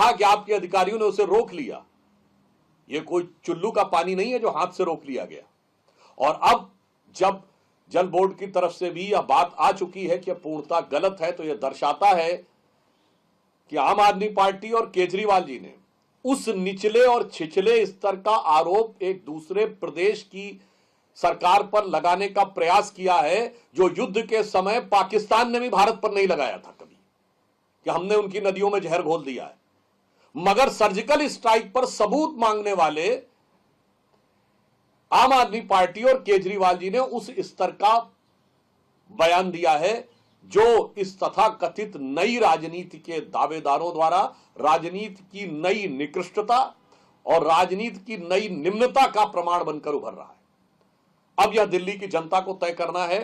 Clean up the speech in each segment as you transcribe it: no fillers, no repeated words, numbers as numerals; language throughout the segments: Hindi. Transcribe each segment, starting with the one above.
था कि आपके अधिकारियों ने उसे रोक लिया। यह कोई चुल्लू का पानी नहीं है जो हाथ से रोक लिया गया। और अब जब जल बोर्ड की तरफ से भी यह बात आ चुकी है कि यह पूर्णतः गलत है, तो यह दर्शाता है कि आम आदमी पार्टी और केजरीवाल जी ने उस निचले और छिछले स्तर का आरोप एक दूसरे प्रदेश की सरकार पर लगाने का प्रयास किया है, जो युद्ध के समय पाकिस्तान ने भी भारत पर नहीं लगाया था कभी, कि हमने उनकी नदियों में जहर घोल दिया है। मगर सर्जिकल स्ट्राइक पर सबूत मांगने वाले आम आदमी पार्टी और केजरीवाल जी ने उस स्तर का बयान दिया है जो इस तथाकथित नई राजनीति के दावेदारों द्वारा राजनीति की नई निकृष्टता और राजनीति की नई निम्नता का प्रमाण बनकर उभर रहा है। अब यह दिल्ली की जनता को तय करना है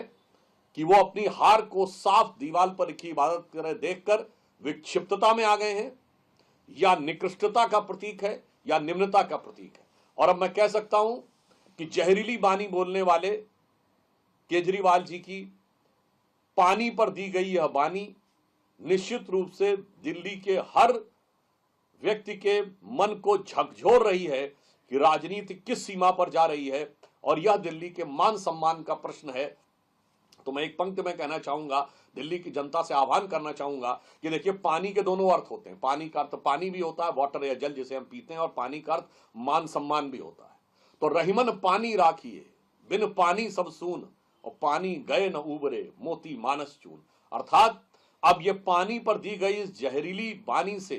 कि वो अपनी हार को साफ दीवार पर लिखी इबादत करे देखकर विक्षिप्तता में आ गए हैं, या निकृष्टता का प्रतीक है या निम्नता का प्रतीक है। और अब मैं कह सकता हूं कि जहरीली बानी बोलने वाले केजरीवाल जी की पानी पर दी गई यह बानी निश्चित रूप से दिल्ली के हर व्यक्ति के मन को झकझोर रही है कि राजनीति किस सीमा पर जा रही है, और यह दिल्ली के मान सम्मान का प्रश्न है। तो मैं एक पंक्ति में कहना चाहूंगा, दिल्ली की जनता से आह्वान करना चाहूंगा कि देखिए, पानी के दोनों अर्थ होते हैं। पानी का अर्थ पानी भी होता है, वाटर या जल जिसे हम पीते हैं, और पानी का अर्थ मान सम्मान भी होता है। तो रहीमन पानी राखिए, बिन पानी सब सून, और पानी गए न उबरे, मोती मानस चून। अर्थात अब ये पानी पर दी गई इस जहरीली बानी से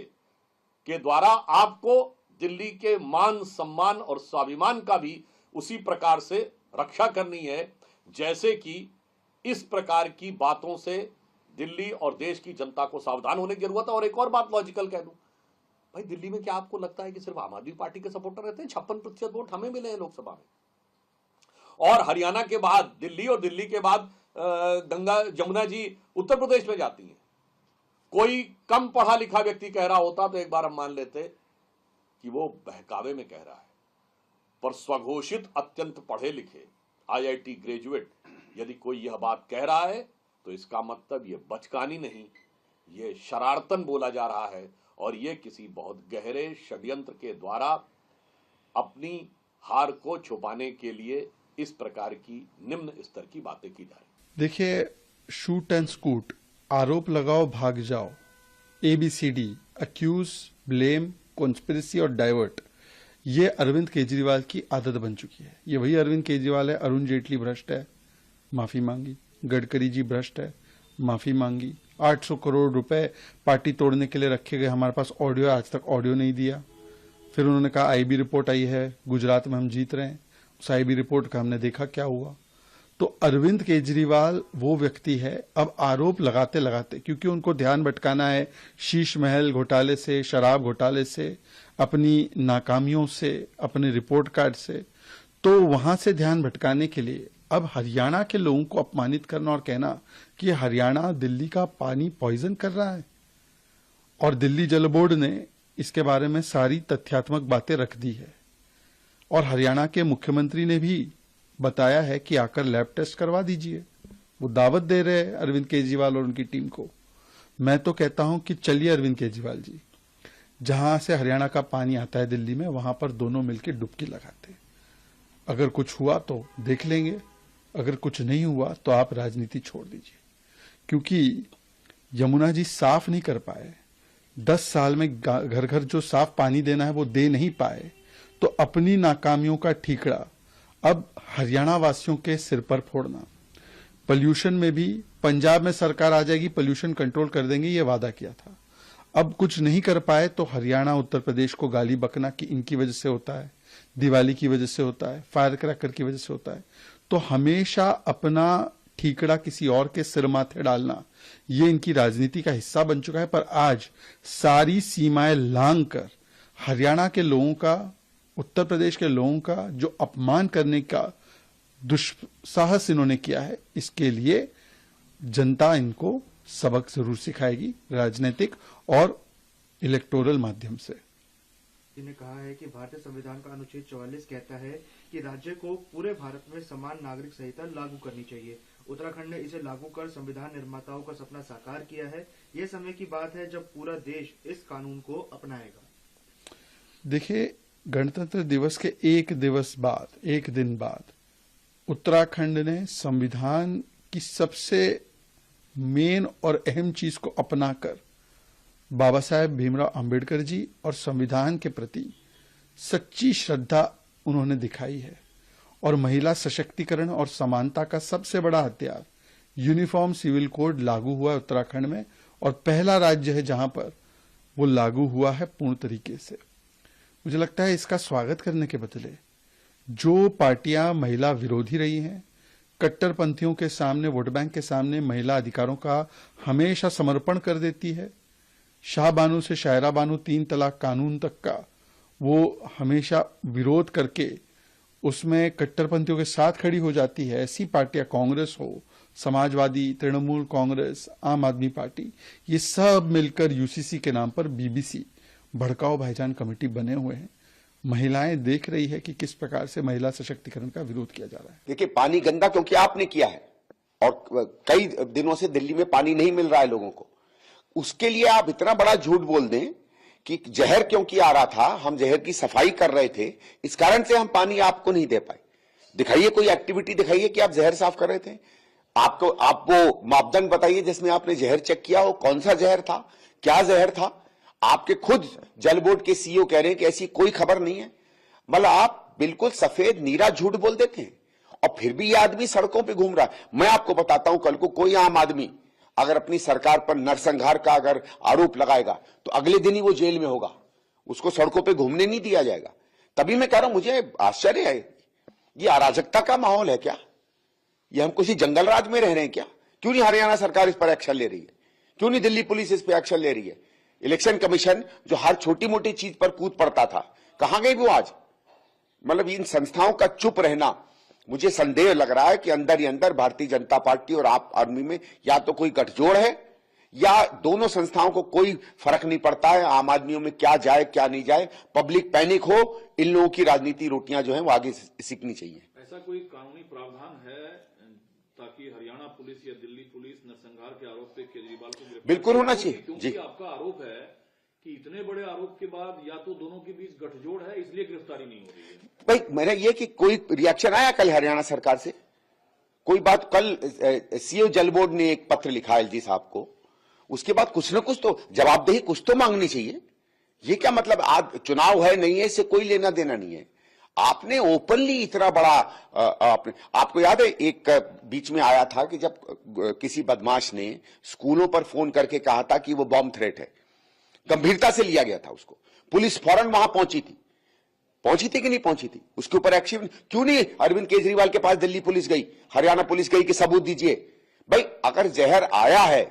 के द्वारा आपको दिल्ली के मान सम्मान और स्वाभिमान का भी उसी प्रकार से रक्षा करनी है, जैसे कि इस प्रकार की बातों से दिल्ली और देश की जनता को सावधान होने की जरूरत है। और एक और बात लॉजिकल कह दूं, भाई दिल्ली में क्या आपको लगता है कि सिर्फ आम आदमी पार्टी के सपोर्टर रहते हैं? 56% वोट हमें मिले हैं लोकसभा में। और हरियाणा के बाद दिल्ली, और दिल्ली के बाद गंगा जमुना जी उत्तर प्रदेश में जाती हैं। कोई कम पढ़ा लिखा व्यक्ति कह रहा होता तो एक बार हम मान लेते कि वो बहकावे में कह रहा है, पर स्वघोषित अत्यंत पढ़े लिखे IIT ग्रेजुएट यदि कोई यह बात कह रहा है तो इसका मतलब ये बचकानी नहीं, ये शरारतन बोला जा रहा है, और ये किसी बहुत गहरे षड्यंत्र के द्वारा अपनी हार को छुपाने के लिए इस प्रकार की निम्न स्तर की बातें की जा रही। देखिए, शूट एंड स्कूट, आरोप लगाओ भाग जाओ, ABCD, अक्यूज, ब्लेम, कॉन्स्पिरेसी और डाइवर्ट, ये अरविंद केजरीवाल की आदत बन चुकी है। ये वही अरविंद केजरीवाल है। अरुण जेटली भ्रष्ट है, माफी मांगी। गडकरी जी भ्रष्ट है, माफी मांगी। 800 करोड़ रुपए पार्टी तोड़ने के लिए रखे गए, हमारे पास ऑडियो, आज तक ऑडियो नहीं दिया। फिर उन्होंने कहा IB रिपोर्ट आई है, गुजरात में हम जीत रहे हैं। उस IB रिपोर्ट का हमने देखा क्या हुआ। तो अरविंद केजरीवाल वो व्यक्ति है, अब आरोप लगाते लगाते, क्योंकि उनको ध्यान भटकाना है शीश महल घोटाले से, शराब घोटाले से, अपनी नाकामियों से, अपने रिपोर्ट कार्ड से, तो वहां से ध्यान भटकाने के लिए अब हरियाणा के लोगों को अपमानित करना और कहना कि हरियाणा दिल्ली का पानी पॉइजन कर रहा है। और दिल्ली जल बोर्ड ने इसके बारे में सारी तथ्यात्मक बातें रख दी है, और हरियाणा के मुख्यमंत्री ने भी बताया है कि आकर लैब टेस्ट करवा दीजिए। वो दावत दे रहे हैं अरविंद केजरीवाल और उनकी टीम को। मैं तो कहता हूं कि चलिए अरविंद केजरीवाल जी, जहां से हरियाणा का पानी आता है दिल्ली में, वहां पर दोनों मिलकर डुबकी लगाते। अगर कुछ हुआ तो देख लेंगे, अगर कुछ नहीं हुआ तो आप राजनीति छोड़ दीजिए। क्योंकि यमुना जी साफ नहीं कर पाए, 10 साल में घर घर जो साफ पानी देना है वो दे नहीं पाए, तो अपनी नाकामियों का ठीकरा अब हरियाणा वासियों के सिर पर फोड़ना। पोल्यूशन में भी पंजाब में सरकार आ जाएगी, पोल्यूशन कंट्रोल कर देंगे, ये वादा किया था। अब कुछ नहीं कर पाए तो हरियाणा उत्तर प्रदेश को गाली बकना कि इनकी वजह से होता है, दिवाली की वजह से होता है, फायर क्रैकर की वजह से होता है। तो हमेशा अपना ठीकरा किसी और के सिर माथे डालना, ये इनकी राजनीति का हिस्सा बन चुका है। पर आज सारी सीमाएं लांघ कर हरियाणा के लोगों का, उत्तर प्रदेश के लोगों का जो अपमान करने का दुस्साहस इन्होंने किया है, इसके लिए जनता इनको सबक जरूर सिखाएगी, राजनीतिक और इलेक्टोरल माध्यम से। ने कहा है कि भारतीय संविधान का अनुच्छेद 44 कहता है कि राज्य को पूरे भारत में समान नागरिक संहिता लागू करनी चाहिए। उत्तराखंड ने इसे लागू कर संविधान निर्माताओं का सपना साकार किया है। ये समय की बात है जब पूरा देश इस कानून को अपनाएगा। देखिए, गणतंत्र दिवस के एक दिन बाद उत्तराखंड ने संविधान की सबसे मेन और अहम चीज को अपनाकर बाबा साहेब भीमराव अंबेडकर जी और संविधान के प्रति सच्ची श्रद्धा उन्होंने दिखाई है। और महिला सशक्तिकरण और समानता का सबसे बड़ा हथियार यूनिफॉर्म सिविल कोड लागू हुआ है उत्तराखंड में, और पहला राज्य है जहां पर वो लागू हुआ है पूर्ण तरीके से। मुझे लगता है इसका स्वागत करने के बदले जो पार्टियां महिला विरोधी रही हैं, कट्टरपंथियों के सामने, वोट बैंक के सामने महिला अधिकारों का हमेशा समर्पण कर देती है, शाह बानू से शायरा बानू 3 तलाक कानून तक का वो हमेशा विरोध करके उसमें कट्टरपंथियों के साथ खड़ी हो जाती है, ऐसी पार्टियां, कांग्रेस हो, समाजवादी, तृणमूल कांग्रेस, आम आदमी पार्टी, ये सब मिलकर यूसीसी के नाम पर बीबीसी भड़काओ भाईजान कमेटी बने हुए हैं। महिलाएं देख रही है कि किस प्रकार से महिला सशक्तिकरण का विरोध किया जा रहा है। देखिए, पानी गंदा क्योंकि आपने किया है और कई दिनों से दिल्ली में पानी नहीं मिल रहा है लोगों को, उसके लिए आप इतना बड़ा झूठ बोल दें कि जहर क्योंकि आ रहा था, हम जहर की सफाई कर रहे थे, इस कारण से हम पानी आपको नहीं दे पाए। दिखाइए कोई एक्टिविटी दिखाइए कि आप जहर साफ कर रहे थे। आप वो मापदंड बताइए जिसमें आपने जहर चेक किया हो, कौन सा जहर था, क्या जहर था। आपके खुद जल बोर्ड के सीईओ कह रहे हैं कि ऐसी कोई खबर नहीं है। मतलब आप बिल्कुल सफेद नीरा झूठ बोल देते हैं और फिर भी ये आदमी सड़कों पे घूम रहा है। मैं आपको बताता हूं, कल को कोई आम आदमी अगर अपनी सरकार पर नरसंहार का अगर आरोप लगाएगा तो अगले दिन ही वो जेल में होगा, उसको सड़कों पे घूमने नहीं दिया जाएगा। तभी मैं कह रहा हूं, मुझे आश्चर्य है, ये अराजकता का माहौल है क्या? ये हम किसी जंगल राज में रह रहे हैं क्या? क्यों नहीं हरियाणा सरकार इस पर एक्शन ले रही है? क्यों नहीं दिल्ली पुलिस इस पर एक्शन ले रही है? इलेक्शन कमीशन जो हर छोटी मोटी चीज पर कूद पड़ता था, कहां गई वो आज? मतलब इन संस्थाओं का चुप रहना, मुझे संदेह लग रहा है कि अंदर ही अंदर भारतीय जनता पार्टी और आप आर्मी में या तो कोई गठजोड़ है या दोनों संस्थाओं को कोई फर्क नहीं पड़ता है आम आदमियों में क्या जाए क्या नहीं जाए। पब्लिक पैनिक हो, इन लोगों की राजनीति रोटियां जो है वो आगे सीखनी चाहिए। ऐसा कोई कानूनी प्रावधान है ताकि हरियाणा पुलिस या दिल्ली पुलिस नरसंहार के आरोप पे केजरीवाल को गिरफ्तार? बिल्कुल होना चाहिए क्योंकि जी। आपका आरोप है कि इतने बड़े आरोप के बाद या तो दोनों के बीच गठजोड़ है, इसलिए गिरफ्तारी नहीं हो रही है। भाई मेरा ये कि कोई रिएक्शन आया कल हरियाणा सरकार से? कोई बात? कल सीईओ जल बोर्ड ने एक पत्र लिखा एलजी साहब को, उसके बाद कुछ न कुछ तो जवाबदेही कुछ तो मांगनी चाहिए। ये क्या मतलब आज चुनाव है नहीं है, इससे कोई लेना देना नहीं है। आपने ओपनली इतना बड़ा आपको याद है एक बीच में आया था कि जब किसी बदमाश ने स्कूलों पर फोन करके कहा था कि वो बॉम्ब थ्रेट है, गंभीरता से लिया गया था उसको, पुलिस फौरन वहां पहुंची थी कि नहीं पहुंची थी? उसके ऊपर एक्शन क्यों नहीं अरविंद केजरीवाल के पास दिल्ली पुलिस गई, हरियाणा पुलिस गई कि सबूत दीजिए? भाई अगर जहर आया है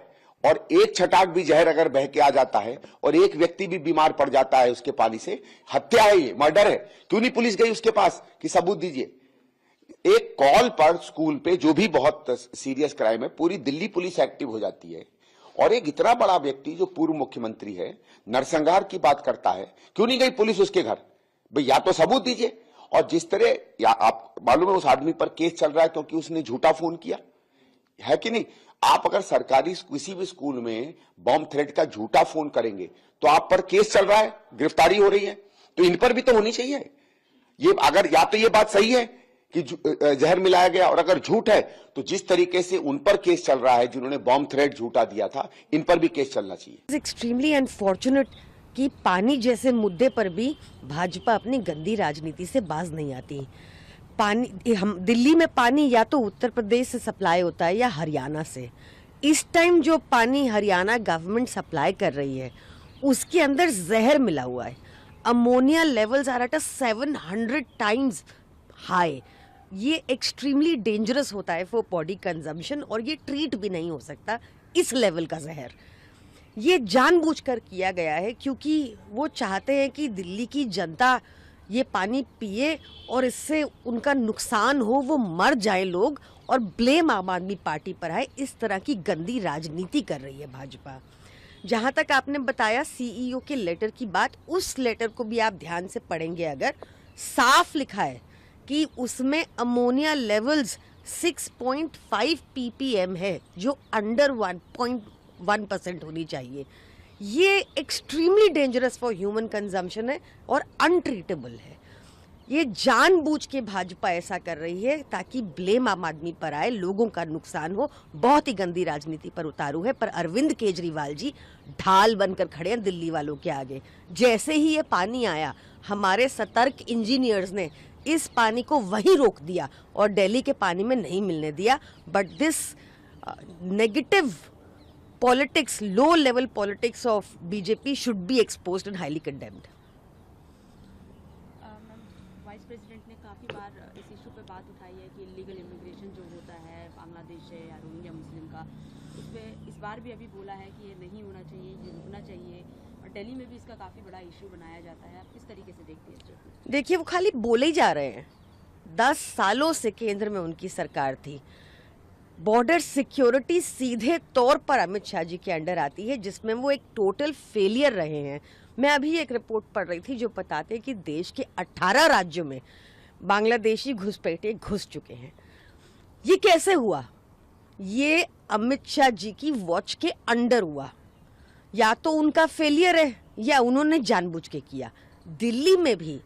और एक छटाक भी जहर अगर बह के आ जाता है और एक व्यक्ति भी बीमार पड़ जाता है उसके पानी से, हत्या है, ये मर्डर है, क्यों नहीं पुलिस गई उसके पास कि सबूत दीजिए? एक कॉल पर स्कूल पे जो भी बहुत सीरियस क्राइम है, पूरी दिल्ली पुलिस एक्टिव हो जाती है। और एक इतना बड़ा व्यक्ति जो पूर्व मुख्यमंत्री है, नरसंहार की बात करता है, क्यों नहीं गई पुलिस उसके घर? भाई या तो सबूत दीजिए। और जिस तरह या आप मालूम है उस आदमी पर केस चल रहा है क्योंकि उसने झूठा फोन किया है कि नहीं? आप अगर सरकारी किसी भी स्कूल में बॉम्ब थ्रेट का झूठा फोन करेंगे तो आप पर केस चल रहा है, गिरफ्तारी हो रही है, तो इन पर भी तो होनी चाहिए। ये अगर या तो ये बात सही है कि जहर मिलाया गया, और अगर झूठ है तो जिस तरीके से उन पर केस चल रहा है जिन्होंने बॉम्ब थ्रेट झूठा दिया था, इन पर भी केस चलना चाहिए। एक्सट्रीमली अनफॉर्चुनेट कि पानी जैसे मुद्दे पर भी भाजपा अपनी गंदी राजनीति से बाज नहीं आती। पानी, हम दिल्ली में पानी या तो उत्तर प्रदेश से सप्लाई होता है या हरियाणा से। इस टाइम जो पानी हरियाणा गवर्नमेंट सप्लाई कर रही है उसके अंदर जहर मिला हुआ है। Ammonia levels are at 700 times high. ये एक्सट्रीमली डेंजरस होता है फॉर बॉडी कंजम्पशन और ये ट्रीट भी नहीं हो सकता इस लेवल का जहर। ये जानबूझकर किया गया है क्योंकि वो चाहते हैं कि दिल्ली की जनता ये पानी पिए और इससे उनका नुकसान हो, वो मर जाए लोग, और ब्लेम आम आदमी पार्टी पर है। इस तरह की गंदी राजनीति कर रही है भाजपा। जहां तक आपने बताया सीईओ के लेटर की बात, उस लेटर को भी आप ध्यान से पढ़ेंगे अगर, साफ लिखा है कि उसमें अमोनिया लेवल्स 6.5 ppm है, जो अंडर 1% होनी चाहिए। ये extremely dangerous for human consumption है और अनट्रीटेबल है। ये जानबूझ के भाजपा ऐसा कर रही है ताकि ब्लेम आम आदमी पर आए, लोगों का नुकसान हो। बहुत ही गंदी राजनीति पर उतारू है। पर अरविंद केजरीवाल जी ढाल बनकर खड़े हैं दिल्ली वालों के आगे। जैसे ही ये पानी आया, हमारे सतर्क इंजीनियर्स ने इस पानी को वहीं रोक दिया और दिल्ली के पानी में नहीं मिलने दिया। But this negative politics, low level politics of BJP should be exposed and highly condemned. Vice president ने काफ़ी बार इस इशू पे बात उठाई है कि इलीगल इमिग्रेशन जो होता है बांग्लादेश से या रोहिंग्या मुस्लिम का, उस पर इस बार भी अभी बोला है कि ये नहीं होना चाहिए, ये रुकना चाहिए। और दिल्ली में भी इसका काफ़ी बड़ा इशू बनाया जाता है। आप किस तरीके से देखते हैं? देखिए, वो खाली बोले ही जा रहे हैं। 10 सालों से केंद्र में उनकी सरकार थी। बॉर्डर सिक्योरिटी सीधे तौर पर अमित शाह जी के अंडर आती है, जिसमें वो एक टोटल फेलियर रहे हैं। मैं अभी एक रिपोर्ट पढ़ रही थी जो बताते कि देश के 18 राज्यों में बांग्लादेशी घुसपैठे घुस चुके हैं। ये कैसे हुआ? ये अमित शाह जी की वॉच के अंडर हुआ। या तो उनका फेलियर है या उन्होंने जानबूझ के किया। दिल्ली में भी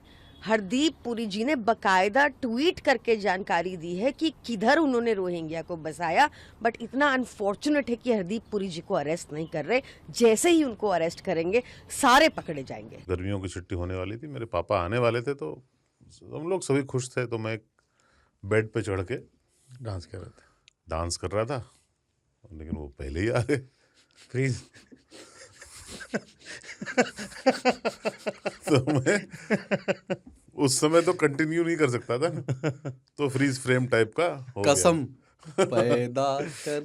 हरदीप पुरी जी ने बकायदा ट्वीट करके जानकारी दी है कि किधर उन्होंने रोहिंग्या को बसाया। बट इतना अनफॉर्चुनेट है कि हरदीप पुरी जी को अरेस्ट नहीं कर रहे। जैसे ही उनको अरेस्ट करेंगे, सारे पकड़े जाएंगे। गर्मियों की छुट्टी होने वाली थी, मेरे पापा आने वाले थे, तो हम लोग सभी खुश थे। तो मैं एक बेड पे चढ़ के डांस कर रहा था, लेकिन वो पहले ही आ गए। प्लीज तो मैं उस समय तो कंटिन्यू नहीं कर सकता था, तो फ्रीज फ्रेम टाइप का हो गया। कसम पैदा कर